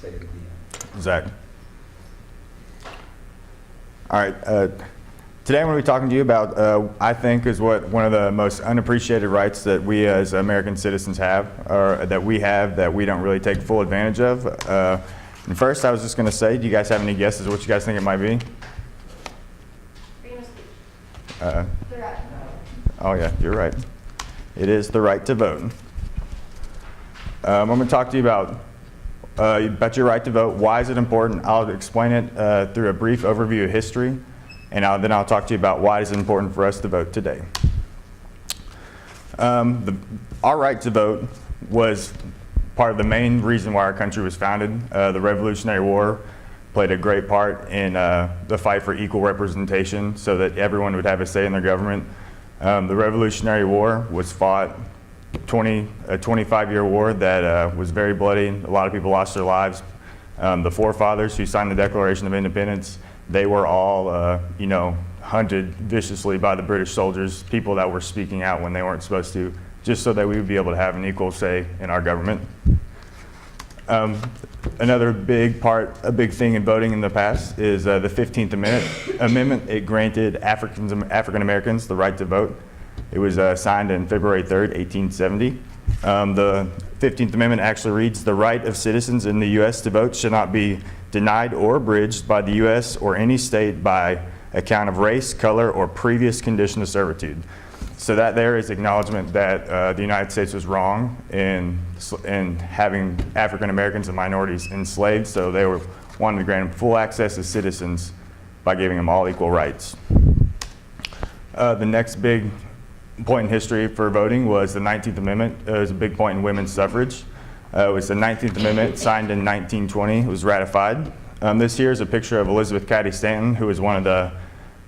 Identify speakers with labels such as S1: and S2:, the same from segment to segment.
S1: say it again.
S2: Zach. All right. Today I'm going to be talking to you about, I think, is one of the most unappreciated rights that we as American citizens have, or that we don't really take full advantage of. And first, I was just going to say, do you guys have any guesses what you guys think it might be?
S3: Freedom of speech.
S2: Uh,
S3: The right to vote.
S2: Oh yeah, you're right. It is the right to vote. I'm going to talk to you about your right to vote. Why is it important? I'll explain it through a brief overview of history, and then I'll talk to you about why is it important for us to vote today. Our right to vote was part of the main reason why our country was founded. The Revolutionary War played a great part in the fight for equal representation so that everyone would have a say in their government. The Revolutionary War was fought, a 25-year war that was very bloody. A lot of people lost their lives. The forefathers who signed the Declaration of Independence, they were all, hunted viciously by the British soldiers, people that were speaking out when they weren't supposed to, just so that we would be able to have an equal say in our government. Another big thing in voting in the past is the 15th Amendment. It granted African Americans the right to vote. It was signed on February 3rd, 1870. The 15th Amendment actually reads, "The right of citizens in the U.S. to vote shall not be denied or abridged by the U.S. or any state by account of race, color, or previous condition of servitude." So that there is acknowledgement that the United States was wrong in having African Americans and minorities enslaved, so they were wanting to grant them full access as citizens by giving them all equal rights. The next big point in history for voting was the 19th Amendment. It was a big point in women's suffrage. It was the 19th Amendment, signed in 1920. It was ratified. This here is a picture of Elizabeth Cady Stanton, who was one of the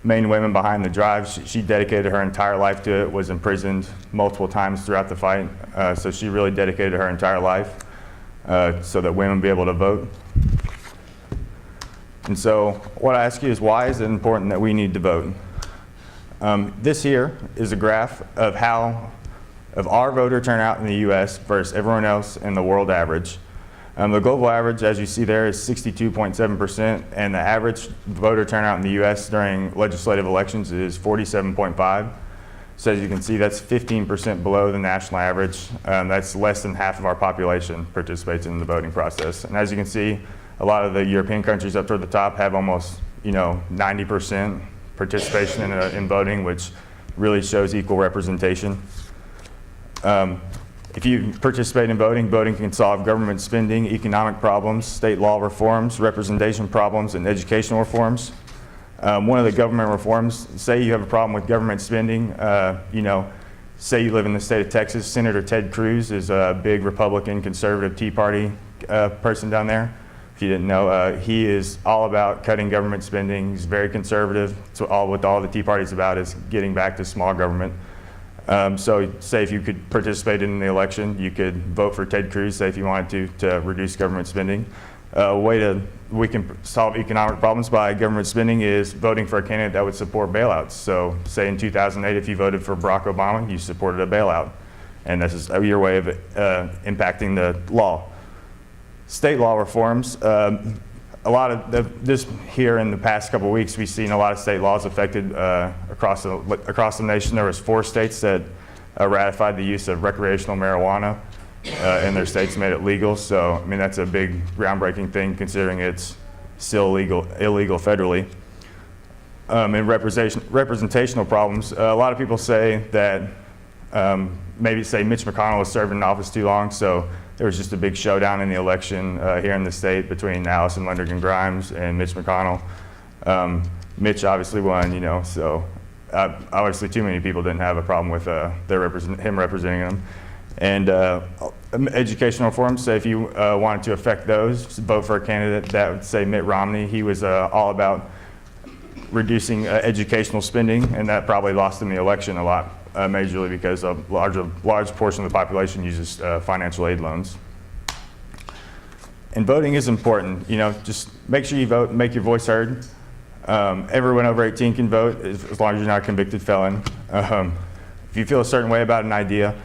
S2: main women behind the drive. She dedicated her entire life to it, was imprisoned multiple times throughout the fight. So she really dedicated her entire life so that women would be able to vote. And so what I ask you is, why is it important that we need to vote? This here is a graph of our voter turnout in the US versus everyone else in the world average. The global average, as you see there, is 62.7%, and the average voter turnout in the US during legislative elections is 47.5. So as you can see, that's 15% below the national average. That's less than half of our population participates in the voting process. And as you can see, a lot of the European countries up toward the top have almost 90% participation in voting, which really shows equal representation. If you participate in voting, voting can solve government spending, economic problems, state law reforms, representation problems, and educational reforms. One of the government reforms, say you have a problem with government spending, say you live in the state of Texas, Senator Ted Cruz is a big Republican, conservative Tea Party person down there. If you didn't know, he is all about cutting government spending. He's very conservative. So what all the Tea Party is about is getting back to small government. So say if you could participate in the election, you could vote for Ted Cruz, say if you wanted to reduce government spending. A way we can solve economic problems by government spending is voting for a candidate that would support bailouts. So say in 2008, if you voted for Barack Obama, you supported a bailout. And this is your way of impacting the law. State law reforms. A lot of this here in the past couple of weeks, we've seen a lot of state laws affected across the nation. There was 4 states that ratified the use of recreational marijuana in their states, made it legal. So I mean, that's a big groundbreaking thing considering it's still illegal federally. And representational problems. A lot of people say that maybe say Mitch McConnell was serving in office too long, so there was just a big showdown in the election here in the state between Allison Lundergan Grimes and Mitch McConnell. Mitch obviously won, so obviously too many people didn't have a problem with him representing them. And educational reforms, so if you wanted to affect those, vote for a candidate that would say Mitt Romney. He was all about reducing educational spending, and that probably lost him the election a lot. Majorly because a large portion of the population uses financial aid loans. And voting is important. Just make sure you vote, make your voice heard. Everyone over 18 can vote as long as you're not a convicted felon. If you feel a certain way about an idea,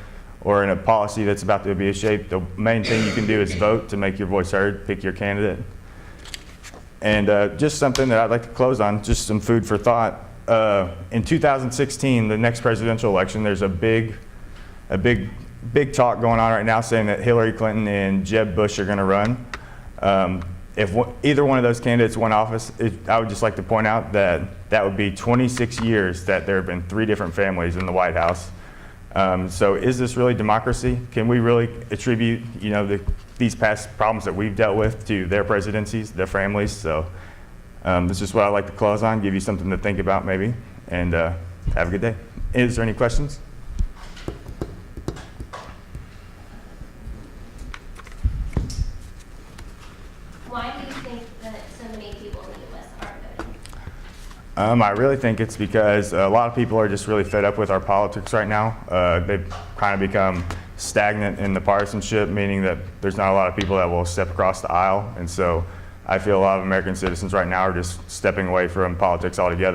S2: or in a policy that's about to be shaped, the main thing you can do is vote to make your voice heard, pick your candidate. And just something that I'd like to close on, just some food for thought. In 2016, the next presidential election, there's a big talk going on right now saying that Hillary Clinton and Jeb Bush are going to run. If either one of those candidates won office, I would just like to point out that that would be 26 years that there have been 3 different families in the White House. So is this really democracy? Can we really attribute, these past problems that we've dealt with to their presidencies, their families? So this is what I'd like to close on, give you something to think about maybe, and have a good day. Is there any questions?
S3: Why do you think that so many people in the U.S. aren't voting?
S2: I really think it's because a lot of people are just really fed up with our politics right now. They've kind of become stagnant in the partisanship, meaning that there's not a lot of people that will step across the aisle. And so I feel a lot of American citizens right now are just stepping away from politics altogether.